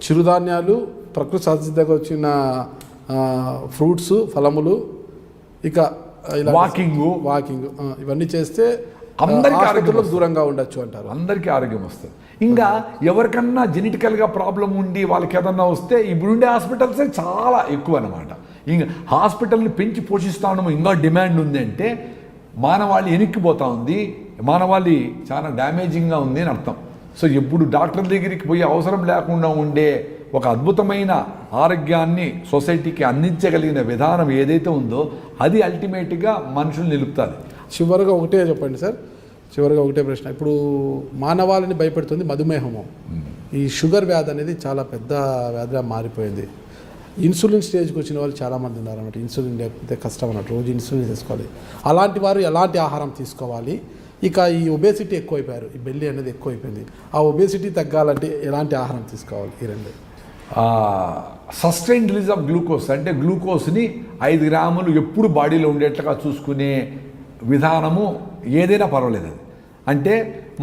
చిరుధాన్యాలు, ప్రకృతి సహజంగా వచ్చిన ఫ్రూట్స్, ఫలములు, ఇక వాకింగ్ ఇవన్నీ చేస్తే అందరికీ ఆరోగ్యం దూరంగా ఉండొచ్చు అంటారు. అందరికీ ఆరోగ్యం వస్తుంది. ఇంకా ఎవరికన్నా జెనెటికల్గా ప్రాబ్లం ఉండి వాళ్ళకి ఏదన్నా వస్తే ఇప్పుడుండే హాస్పిటల్స్ చాలా ఎక్కువ అనమాట. ఇంకా హాస్పిటల్ని పెంచి పోషిస్తా ఉన్నాము, ఇంకా డిమాండ్ ఉంది అంటే మానవాళి వెనక్కిపోతూ ఉంది, మానవాళి చాలా డ్యామేజింగ్గా ఉంది అని అర్థం. సో ఎప్పుడు డాక్టర్ దగ్గరికి పోయే అవసరం లేకుండా ఉండే ఒక అద్భుతమైన ఆరోగ్యాన్ని సొసైటీకి అందించగలిగిన విధానం ఏదైతే ఉందో అది అల్టిమేట్గా మనుషులు నిలుపుతుంది. చివరిగా ఒకటే చెప్పండి సార్, చివరిగా ఒకటే ప్రశ్న. ఇప్పుడు మానవాళిని భయపెడుతుంది మధుమేహము. ఈ షుగర్ వ్యాధి అనేది చాలా పెద్ద వ్యాధిగా మారిపోయింది. ఇన్సులిన్ స్టేజ్కి వచ్చిన వాళ్ళు చాలామంది ఉన్నారు అన్నమాట. ఇన్సులిన్ లేకపోతే కష్టం అన్నట్టు, రోజు ఇన్సులిన్ తీసుకోవాలి. అలాంటి వారు ఎలాంటి ఆహారం తీసుకోవాలి? ఇక ఈ ఒబేసిటీ ఎక్కువైపోయారు, ఈ బెల్లి అనేది ఎక్కువైపోయింది. ఆ ఒబేసిటీ తగ్గాలంటే ఎలాంటి ఆహారం తీసుకోవాలి? ఈ రెండు సస్టైన్ రిలీజ్ ఆఫ్ గ్లూకోజ్ అంటే గ్లూకోజ్ని 5 గ్రాములు ఎప్పుడు బాడీలో ఉండేట్లుగా చూసుకునే విధానము ఏదైనా పర్వాలేదు. అది అంటే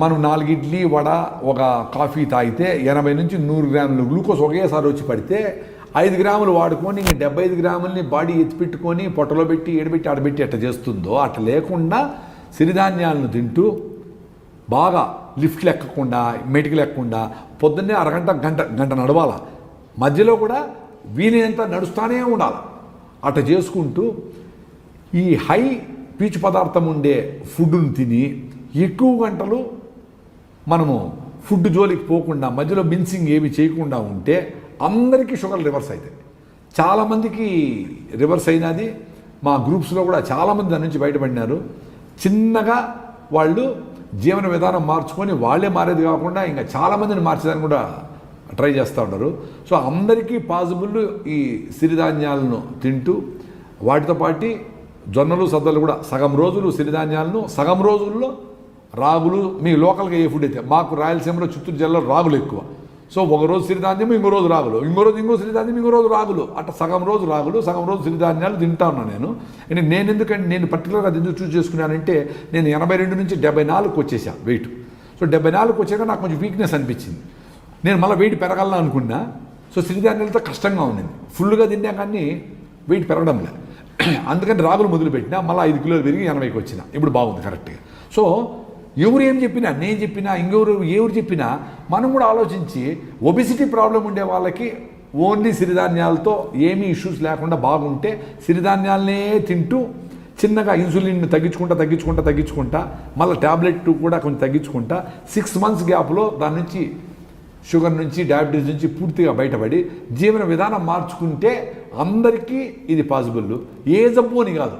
మనం 4 ఇడ్లీ వడ ఒక కాఫీ తాగితే 80 నుంచి 100 గ్రాములు గ్లూకోజ్ ఒకేసారి వచ్చి పడితే 5 గ్రాములు వాడుకొని ఇంక 75 గ్రాములని బాడీ ఎత్తిపెట్టుకొని పొట్టలో పెట్టి ఏడబెట్టి ఆడబెట్టి ఎట్లా చేస్తుందో అట్లా లేకుండా సిరిధాన్యాలను తింటూ బాగా లిఫ్ట్లు ఎక్కకుండా మెటికలు ఎక్కకుండా పొద్దున్నే గంట నడవాల, మధ్యలో కూడా వీలైనంత నడుస్తూనే ఉండాలి. అట్లా చేసుకుంటూ ఈ హై పీచు పదార్థం ఉండే ఫుడ్ను తిని ఎక్కువ గంటలు మనము ఫుడ్ జోలికి పోకుండా మధ్యలో మిన్సింగ్ ఏమి చేయకుండా ఉంటే అందరికీ షుగర్ రివర్స్ అవుతాయి. చాలామందికి రివర్స్ అయినది. మా గ్రూప్స్లో కూడా చాలామంది దాని నుంచి బయటపడినారు. చిన్నగా వాళ్ళు జీవన విధానం మార్చుకొని వాళ్ళే మారేది కాకుండా ఇంకా చాలామందిని మార్చేదాన్ని కూడా ట్రై చేస్తూ ఉంటారు. సో అందరికీ పాసిబుల్ ఈ సిరిధాన్యాలను తింటూ వాటితో పాటు జొన్నలు సద్దలు కూడా సగం రోజులు సిరిధాన్యాలను, సగం రోజుల్లో రాగులు. మీ లోకల్గా ఏ ఫుడ్ అయితే, మాకు రాయలసీమలో చిత్తూరు జిల్లాలో రాగులు ఎక్కువ. సో ఒకరోజు సిరిధాన్యం, ఇంకో రోజు రాగులు, ఇంకో సిరిధాన్యం, ఇంకో రోజు రాగులు, అట్లా సగం రోజు రాగులు, సగం రోజు సిరిధాన్యాలు తింటా ఉన్నాను నేను. ఎందుకంటే నేను పర్టికులర్గా అది ఎందుకు చూస్ చేసుకున్నానంటే నేను 82 నుంచి 74కి వచ్చేసాను వెయిట్. సో 74కి వచ్చాక నాకు కొంచెం వీక్నెస్ అనిపించింది. నేను మళ్ళీ వెయిట్ పెరగాలని అనుకున్నా. సో సిరిధాన్యాలతో కష్టంగా ఉండింది. ఫుల్గా తిన్నా కానీ వెయిట్ పెరగడం లేదు. అందుకని రాగులు మొదలుపెట్టినా మళ్ళీ 5 కిలోలు పెరిగి 80కి వచ్చిన. ఇప్పుడు బాగుంది కరెక్ట్గా. సో ఎవరు ఏం చెప్పినా, నేను చెప్పినా, ఎవరు చెప్పినా మనం కూడా ఆలోచించి ఒబెసిటీ ప్రాబ్లం ఉండే వాళ్ళకి ఓన్లీ సిరిధాన్యాలతో ఏమీ ఇష్యూస్ లేకుండా బాగుంటే సిరిధాన్యాలనే తింటూ చిన్నగా ఇన్సులిన్ తగ్గించుకుంటా మళ్ళీ ట్యాబ్లెట్ కూడా కొంచెం తగ్గించుకుంటా 6 మంత్స్ గ్యాప్లో దాని నుంచి షుగర్ నుంచి డయాబెటీస్ నుంచి పూర్తిగా బయటపడి జీవన విధానం మార్చుకుంటే అందరికీ ఇది పాసిబుల్. ఏ జబ్బు అని కాదు.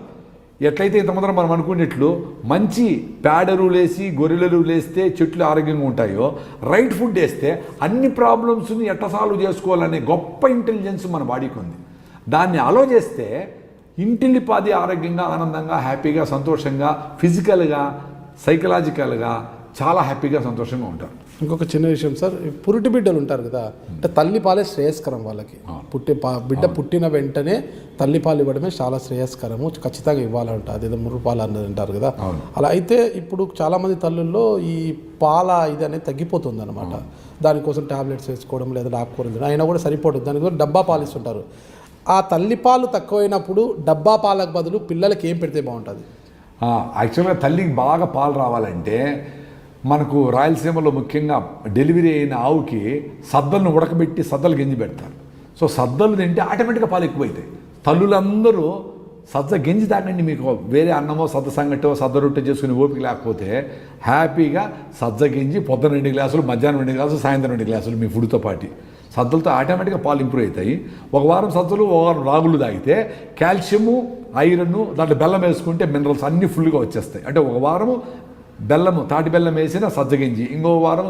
ఎట్లయితే ఇంతమంది మనం అనుకునేట్లు మంచి పేడెరువులు వేసి గొర్రెలు వేస్తే చెట్లు ఆరోగ్యంగా ఉంటాయో, రైట్ ఫుడ్ వేస్తే అన్ని ప్రాబ్లమ్స్ని ఎట్లా సాల్వ్ చేసుకోవాలనే గొప్ప ఇంటెలిజెన్స్ మన బాడీకి ఉంది. దాన్ని అలో చేస్తే ఇంటిల్లిపాది ఆరోగ్యంగా, ఆనందంగా, హ్యాపీగా, సంతోషంగా, ఫిజికల్గా, సైకలాజికల్గా చాలా హ్యాపీగా, సంతోషంగా ఉంటారు. ఇంకొక చిన్న విషయం సార్, పురిటి బిడ్డలు ఉంటారు కదా, అంటే తల్లిపాలే శ్రేయస్కరం వాళ్ళకి. బిడ్డ పుట్టిన వెంటనే తల్లిపాలు ఇవ్వడమే చాలా శ్రేయస్కరము, ఖచ్చితంగా ఇవ్వాలంట. అదేదో ముర్రుపాలు అన్నది అంటారు కదా. అలా అయితే ఇప్పుడు చాలామంది తల్లుల్లో ఈ పాల ఇది అనేది తగ్గిపోతుంది అనమాట. దానికోసం టాబ్లెట్స్ వేసుకోవడం లేదా ఆకుకూరలు అయినా కూడా సరిపోతుంది. దానికోసం డబ్బా పాలు ఇస్తుంటారు. ఆ తల్లిపాలు తక్కువైనప్పుడు డబ్బా పాలకు బదులు పిల్లలకి ఏం పెడితే బాగుంటుంది? యాక్చువల్గా తల్లికి బాగా పాలు రావాలంటే మనకు రాయలసీమలో ముఖ్యంగా డెలివరీ అయిన ఆవుకి సద్దలను ఉడకబెట్టి సద్దలు గంజి పెడతారు. సో సద్దలు తింటే ఆటోమేటిక్గా పాలు ఎక్కువైతాయి. తల్లులందరూ సజ్జ గంజి తాగండి. మీకు వేరే అన్నమో సద్ద సంగటో సద్ద రొట్టె చేసుకుని ఓపిక లేకపోతే హ్యాపీగా సజ్జ గంజి పొద్దున 2 గ్లాసులు, మధ్యాహ్నం 2 గ్లాసులు, సాయంత్రం 2 గ్లాసులు మీ ఫుడ్తో పాటు సద్దలతో ఆటోమేటిక్గా పాలు ఇంప్రూవ్ అవుతాయి. ఒక వారం సజ్జలు, ఒక వారం రాగులు తాగితే కాల్షియము, ఐరన్, దాంట్లో బెల్లం వేసుకుంటే మినరల్స్ అన్నీ ఫుల్గా వచ్చేస్తాయి. అంటే ఒక వారము బెల్లము, తాటి బెల్లం వేసిన సజ్జగింజి, ఇంకో వారం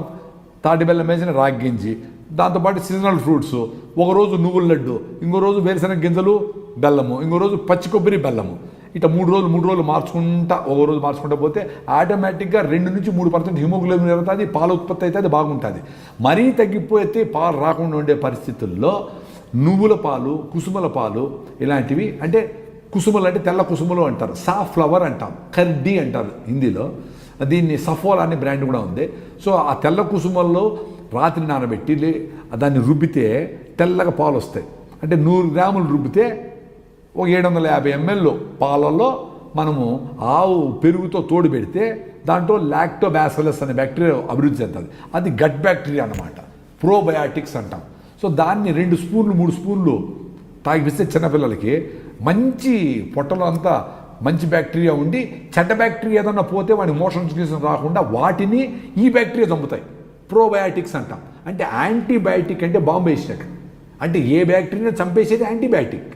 తాటి బెల్లం వేసిన రాగి గింజి, దాంతోపాటు సీజనల్ ఫ్రూట్స్, ఒకరోజు నువ్వుల లడ్డు, ఇంకో రోజు వేరుశనగ గింజలు బెల్లము, ఇంకో రోజు పచ్చి కొబ్బరి బెల్లము. ఇట్లా 3 రోజులు మార్చుకుంటా, ఒక రోజు మార్చుకుంటా పోతే ఆటోమేటిక్గా 2 నుంచి 3% హిమోగ్లోబిన్ పెరుగుతుంది, పాల ఉత్పత్తి అయితే అది బాగుంటుంది. మరీ తగ్గిపోతే పాలు రాకుండా ఉండే పరిస్థితుల్లో నువ్వుల పాలు, కుసుమల పాలు ఇలాంటివి, అంటే కుసుమలు అంటే తెల్ల కుసుమలు అంటారు, సాఫ్లవర్ అంటాం, కర్డీ అంటారు హిందీలో. దీన్ని సఫోలా అనే బ్రాండ్ కూడా ఉంది. సో ఆ తెల్ల కుసుమల్లో రాత్రి నానబెట్టి దాన్ని రుబ్బితే తెల్లగా పాలు వస్తాయి. అంటే 100 గ్రాములు రుబ్బితే ఒక 750 ml పాలల్లో మనము ఆవు పెరుగుతో తోడు పెడితే దాంట్లో లాక్టోబాసిల్లస్ అనే బ్యాక్టీరియా అభివృద్ధి చెందుతుంది. అది గట్ బ్యాక్టీరియా అన్నమాట, ప్రోబయాటిక్స్ అంటాం. సో దాన్ని 2 స్పూన్లు 3 స్పూన్లు తాగిపిస్తే చిన్నపిల్లలకి మంచి పొట్టలో అంతా మంచి బ్యాక్టీరియా ఉండి చెడ్డ బ్యాక్టీరియా ఏదన్నా పోతే వాడి మోషన్స్ రాకుండా వాటిని ఈ బ్యాక్టీరియా చంపుతాయి. ప్రోబయాటిక్స్ అంటాం. అంటే యాంటీబయాటిక్ అంటే బాంబు వేసినట్టు, అంటే ఏ బ్యాక్టీరియా చంపేసేది యాంటీబయాటిక్.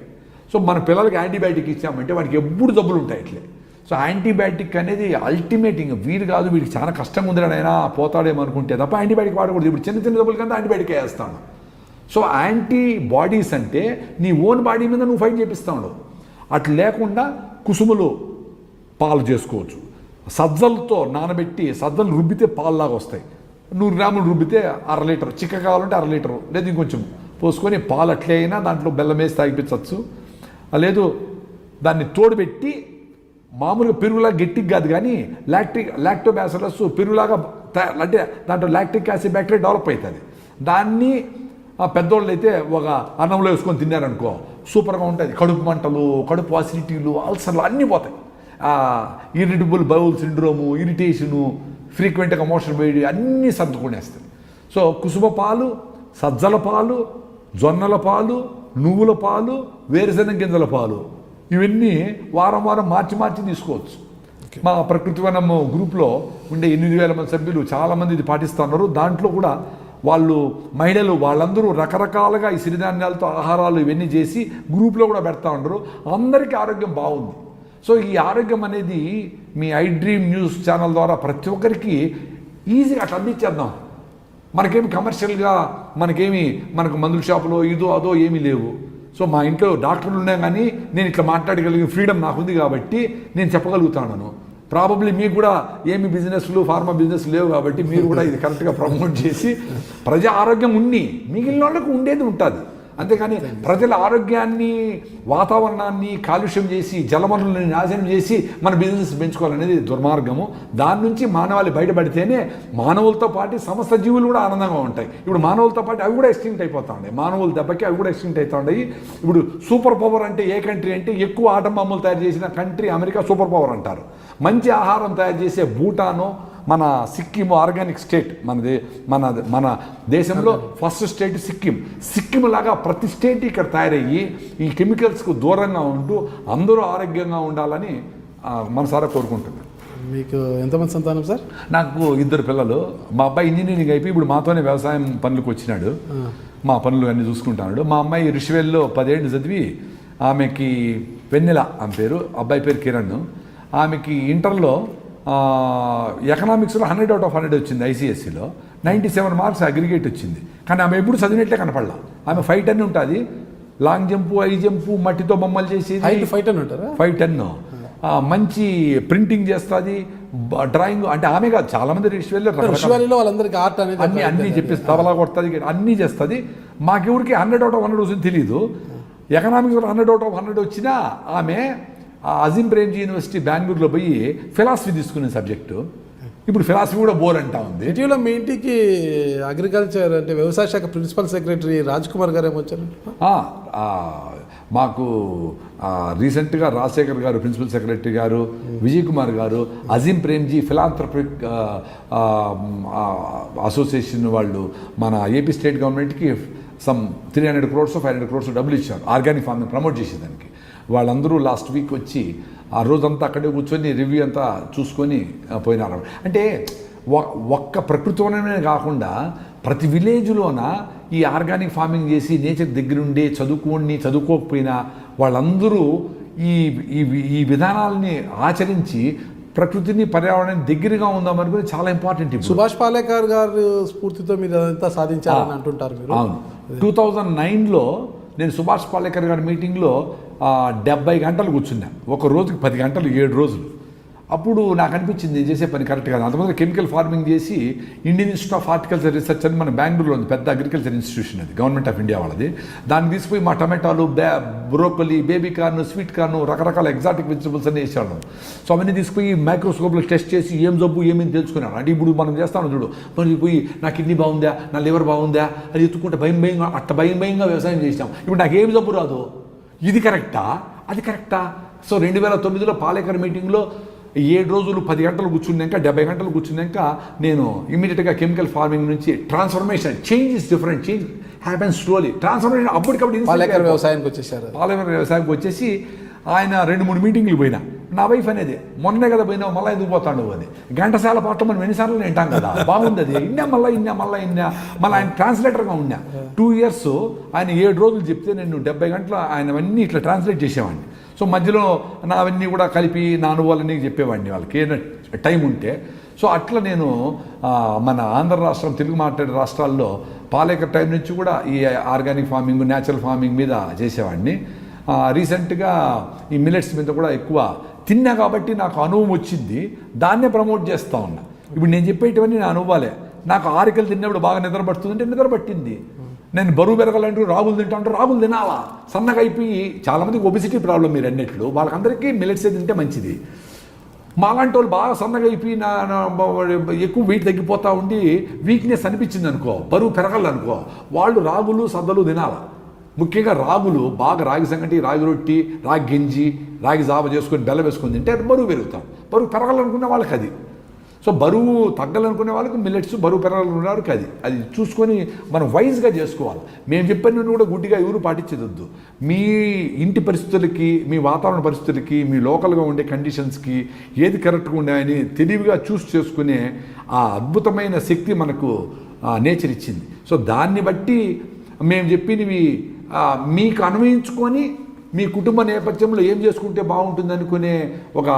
సో మన పిల్లలకి యాంటీబయాటిక్ ఇచ్చామంటే వాడికి ఎప్పుడు జబ్బులు ఉంటాయి ఇట్లే. సో యాంటీబయాటిక్ అనేది అల్టిమేట్, ఇంకా వీడు కాదు వీడికి చాలా కష్టంగా ఉంది అయినా పోతాడేమో అనుకుంటే తప్ప యాంటీబయాటిక్ వాడకూడదు. ఇప్పుడు చిన్న చిన్న జబ్బుల కింద యాంటీబయాటిక్ వేస్తాను. సో యాంటీబాడీస్ అంటే నీ ఓన్ బాడీ మీద నువ్వు ఫైట్ చేపిస్తావు. అట్లా లేకుండా కుసుములు పాలు చేసుకోవచ్చు. సజ్జలతో నానబెట్టి సజ్జలు రుబ్బితే పాలులాగా వస్తాయి. 100 గ్రాములు రుబ్బితే 1/2 లీటర్, చిక్క కావాలంటే 1/2 లీటరు లేదు ఇంకొంచెం పోసుకొని పాలు అట్లే అయినా దాంట్లో బెల్లం వేసి తాగిపించవచ్చు. లేదు దాన్ని తోడుపెట్టి మామూలుగా పెరుగులాగా గట్టికి కాదు కానీ లాక్టోబాసిల్లస్ పెరుగులాగా అంటే దాంట్లో లాక్టిక్ యాసిడ్ బ్యాక్టీరియా డెవలప్ అవుతుంది. దాన్ని పెద్దోళ్ళు అయితే ఒక అన్నంలో వేసుకొని తిన్నారనుకో సూపర్గా ఉంటుంది. కడుపు మంటలు, కడుపు అసిడిటీలు, అల్సర్లు అన్నీ పోతాయి. ఇరిటబుల్ బౌల్ సిండ్రోము, ఇరిటేషను, ఫ్రీక్వెంట్గా మోషన్ వేడి అన్నీ సర్దుకునేస్తాయి. సో కుసుమ పాలు, సజ్జల పాలు, జొన్నల పాలు, నువ్వుల పాలు, వేరుశెనగ గింజల పాలు ఇవన్నీ వారం వారం మార్చి తీసుకోవచ్చు. మా ప్రకృతి వనం గ్రూప్లో ఉండే 8,000 మంది సభ్యులు చాలామంది ఇది పాటిస్తున్నారు. దాంట్లో కూడా వాళ్ళు మహిళలు వాళ్ళందరూ రకరకాలుగా ఈ సిరిధాన్యాలతో ఆహారాలు ఇవన్నీ చేసి గ్రూప్లో కూడా పెడతా ఉండరు. అందరికీ ఆరోగ్యం బాగుంది. సో ఈ ఆరోగ్యం అనేది me I dream news channel ద్వారా ప్రతి ఒక్కరికి ఈజీగా అట్లా అందించేద్దాం. మనకేమి కమర్షియల్గా మనకు మందుల షాపులో ఇదో అదో ఏమీ లేవు. సో మా ఇంట్లో డాక్టర్లు ఉన్నాయి కానీ నేను ఇట్లా మాట్లాడగలిగే ఫ్రీడమ్ నాకుంది కాబట్టి నేను చెప్పగలుగుతాను. ప్రాబబ్లీ మీకు కూడా ఏమి బిజినెస్లు ఫార్మా బిజినెస్ లేవు కాబట్టి మీరు కూడా ఇది కరెక్ట్గా ప్రమోట్ చేసి ప్రజా ఆరోగ్యం మిగిలిన వాళ్ళకు ఉండేది ఉంటుంది. అంతేకాని ప్రజల ఆరోగ్యాన్ని, వాతావరణాన్ని కాలుష్యం చేసి జలవనరులను నాశనం చేసి మన బిజినెస్ పెంచుకోవాలనేది దుర్మార్గము. దాని నుంచి మానవాళి బయటపడితేనే మానవులతో పాటు సమస్త జీవులు కూడా ఆనందంగా ఉంటాయి. ఇప్పుడు మానవులతో పాటు అవి కూడా ఎక్స్టింక్ట్ అయిపోతా ఉన్నాయి. మానవుల దెబ్బకి అవి కూడా ఎక్స్టింక్ట్ అవుతా ఉన్నాయి. ఇప్పుడు సూపర్ పవర్ అంటే ఏ కంట్రీ అంటే ఎక్కువ ఆటం బొమ్మలు తయారు చేసిన కంట్రీ అమెరికా సూపర్ పవర్ అంటారు. మంచి ఆహారం తయారు చేసే భూటాను, మన సిక్కిం ఆర్గానిక్ స్టేట్, మన దేశంలో ఫస్ట్ స్టేట్ సిక్కిం లాగా ప్రతి స్టేట్ ఇక్కడ తయారయ్యి ఈ కెమికల్స్కు దూరంగా ఉంటూ అందరూ ఆరోగ్యంగా ఉండాలని మనసారా కోరుకుంటున్నాను. మీకు ఎంతమంది సంతానం సార్? నాకు 2 పిల్లలు. మా అబ్బాయి ఇంజనీరింగ్ అయిపోయి ఇప్పుడు మాతోనే వ్యవసాయం పనులకు వచ్చినాడు. మా పనులు అన్నీ చూసుకుంటున్నాడు. మా అమ్మాయి రిషివేల్లో 10 ఏళ్ళు చదివి ఆమెకి వెన్నెల ఆమె పేరు, అబ్బాయి పేరు కిరణ్. ఆమెకి ఇంటర్లో ఎకనామిక్స్లో 100 out of 100 వచ్చింది. ఐసీఎస్సిలో 97 మార్క్స్ అగ్రిగేట్ వచ్చింది. కానీ ఆమె ఎప్పుడు చదివినట్లే కనపడలా. ఆమె 5'10" ఉంటుంది. లాంగ్ జంపు, హై జంపు, మట్టితో బొమ్మలు చేసేది. 5'10" ఉంటారా? 5'10". మంచి ప్రింటింగ్ చేస్తుంది, డ్రాయింగ్. అంటే ఆమె కాదు, చాలామంది రిషివాలీలో వాళ్ళందరికీ ఆర్ట్ అనేది అన్నీ చెప్పేసి తబలా కొడుతుంది, అన్నీ చేస్తుంది. మాకెవరికి 100 out of 100 వచ్చింది తెలియదు. ఎకనామిక్స్లో 100 out of 100 వచ్చినా ఆమె అజీం ప్రేమ్జీ యూనివర్సిటీ బెంగళూరులో పోయి ఫిలాసఫీ తీసుకునే సబ్జెక్టు. ఇప్పుడు ఫిలాసఫీ కూడా బోర్ అంటా ఉంది. ఇటీవల మీ ఇంటికి అగ్రికల్చర్ అంటే వ్యవసాయ శాఖ ప్రిన్సిపల్ సెక్రటరీ రాజ్ కుమార్ గారు ఏమొచ్చారు? మాకు రీసెంట్గా రాజశేఖర్ గారు ప్రిన్సిపల్ సెక్రటరీ గారు, విజయ్ కుమార్ గారు, అజీం ప్రేమ్జీ ఫిలాంథ్రపిక్ అసోసియేషన్ వాళ్ళు మన ఏపీ స్టేట్ గవర్నమెంట్కి సమ్ 300 crores 500 crores డబ్బులు ఇచ్చారు ఆర్గానిక్ ఫార్మింగ్ ప్రమోట్ చేసేదానికి. వాళ్ళందరూ లాస్ట్ వీక్ వచ్చి ఆ రోజంతా అక్కడే కూర్చొని రివ్యూ అంతా చూసుకొని పోయినారు. అంటే ఒక్క ప్రకృతిలోనే కాకుండా ప్రతి విలేజ్లోన ఈ ఆర్గానిక్ ఫార్మింగ్ చేసి నేచర్ దగ్గరుండి చదువుకోకపోయినా వాళ్ళందరూ ఈ విధానాలని ఆచరించి ప్రకృతిని, పర్యావరణాన్ని దగ్గరగా ఉందామనుకుని చాలా ఇంపార్టెంట్. సుభాష్ పాలేకర్ గారు స్ఫూర్తితో మీరు అదంతా సాధించాలని అంటుంటారు మీరు. అవును, 2009లో నేను సుభాష్ పాలేకర్ గారి మీటింగ్లో 70 గంటలు కూర్చున్నా. ఒక రోజుకి 10 గంటలు 7 రోజులు. అప్పుడు నాకు అనిపించింది నేను చేసే పని కరెక్ట్ కాదు. అంతమంది కెమికల్ ఫార్మింగ్ చేసి Indian institute of horticulture research అని మన బెంగళూరులో ఉంది, పెద్ద అగ్రికల్చర్ ఇన్స్టిట్యూషన్ అది, గవర్నమెంట్ ఆఫ్ ఇండియా వాళ్ళది. దాన్ని తీసుకుపోయి మా టమాటాలు, broccoli, baby corn, sweet corn, రకరకాల ఎగ్జాటిక్ వెజిటబుల్స్ అన్ని వేసాడు. సో అవన్నీ తీసుకుపోయి మైక్రోస్కోప్లో టెస్ట్ చేసి ఏం జబ్బు ఏమేమి తెలుసుకున్నాను. అంటే ఇప్పుడు మనం చేస్తాను చూడు, మరి పోయి నా కిడ్నీ బాగుందా, నా లివర్ బాగుందా అది ఎత్తుకుంటే భయంగా వ్యవసాయం చేసాం. ఇప్పుడు నాకు ఏమి జబ్బు రాదు. ఇది కరెక్టా, అది కరెక్టా? సో 2009లో పాలేకర్ మీటింగ్లో 7 రోజులు 10 గంటలు కూర్చున్నాక, 70 గంటలు కూర్చున్నాక నేను ఇమీడియట్గా కెమికల్ ఫార్మింగ్ నుంచి transformation, change is different, change happen slowly, transformation అప్పటికప్పుడు పాలేకర్ వ్యవసాయానికి వచ్చేసారు. పాలేకర్ వ్యవసాయానికి వచ్చేసి ఆయన 2-3 మీటింగ్లు పోయినా. నా వైఫ్ అనేది మొన్నే కదా పోయినావు, మళ్ళీ ఎందుకు పోతాడు అని. గంటసాల పాటు మనం ఎన్నిసార్లు వింటాం కదా, బాగుంది అది, మళ్ళీ ఆయన ట్రాన్స్లేటర్గా ఉన్నా 2 years. ఆయన 7 రోజులు చెప్తే నేను 70 గంటలు ఆయనవన్నీ ఇట్లా ట్రాన్స్లేట్ చేసేవాడిని. సో మధ్యలో నావన్నీ కూడా కలిపి నా అనుభవాలన్నీ చెప్పేవాడిని వాళ్ళకి ఏదైనా టైం ఉంటే. సో అట్లా నేను మన ఆంధ్ర రాష్ట్రం, తెలుగు మాట్లాడే రాష్ట్రాల్లో పాలేకర్ టైం నుంచి కూడా ఈ ఆర్గానిక్ ఫార్మింగ్, న్యాచురల్ ఫార్మింగ్ మీద చేసేవాడిని. రీసెంట్గా ఈ మిల్లెట్స్ మీద కూడా ఎక్కువ తిన్నా కాబట్టి నాకు అనుభవం వచ్చింది, దాన్నే ప్రమోట్ చేస్తూ ఉన్నా. ఇప్పుడు నేను చెప్పేటివన్నీ నా అనుభవాలే. నాకు ఆరికలు తిన్నప్పుడు బాగా నిద్ర పడుతుందంటే నిద్ర పట్టింది. నేను బరువు పెరగాలంటూ రాగులు తింటా అంటే రాగులు తినాలా. సన్నగా అయిపోయి చాలామందికి ఒబిసిటీ ప్రాబ్లం మీరు అన్నట్లు, వాళ్ళకందరికీ మిల్లెట్సే తింటే మంచిది. మాలాంటి వాళ్ళు బాగా సన్నగా అయిపోయి ఎక్కువ వెయిట్ తగ్గిపోతూ ఉండి వీక్నెస్ అనిపించింది అనుకో, బరువు పెరగాలనుకో, వాళ్ళు రాగులు సద్దలు తినాలా. ముఖ్యంగా రాగులు బాగా, రాగి సంగటి, రాగి రొట్టి, రాగి గంజి, రాగి జావ చేసుకొని బెల్లం వేసుకొని తింటే అది బరువు పెరుగుతాం. బరువు పెరగాలనుకునే వాళ్ళకి అది. సో బరువు తగ్గాలనుకునే వాళ్ళకి మిల్లెట్స్, బరువు పెరగాలనుకునే వాళ్ళకి అది చూసుకొని మనం వైజ్గా చేసుకోవాలి. మేము చెప్పిన కూడా గుడ్డిగా ఎవరు పాటించదొద్దు. మీ ఇంటి పరిస్థితులకి, మీ వాతావరణ పరిస్థితులకి, మీ లోకల్గా ఉండే కండిషన్స్కి ఏది కరెక్ట్గా ఉన్నాయని తెలివిగా చూస్ చేసుకునే ఆ అద్భుతమైన శక్తి మనకు నేచర్ ఇచ్చింది. సో దాన్ని బట్టి మేము చెప్పినవి మీకు అన్వయించుకొని మీ కుటుంబ నేపథ్యంలో ఏం చేసుకుంటే బాగుంటుంది అనుకునే ఒక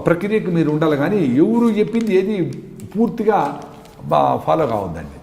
ప్రక్రియకు మీరు ఉండాలి. కానీ ఎవరు చెప్పింది ఏది పూర్తిగా ఫాలో కావద్దండి.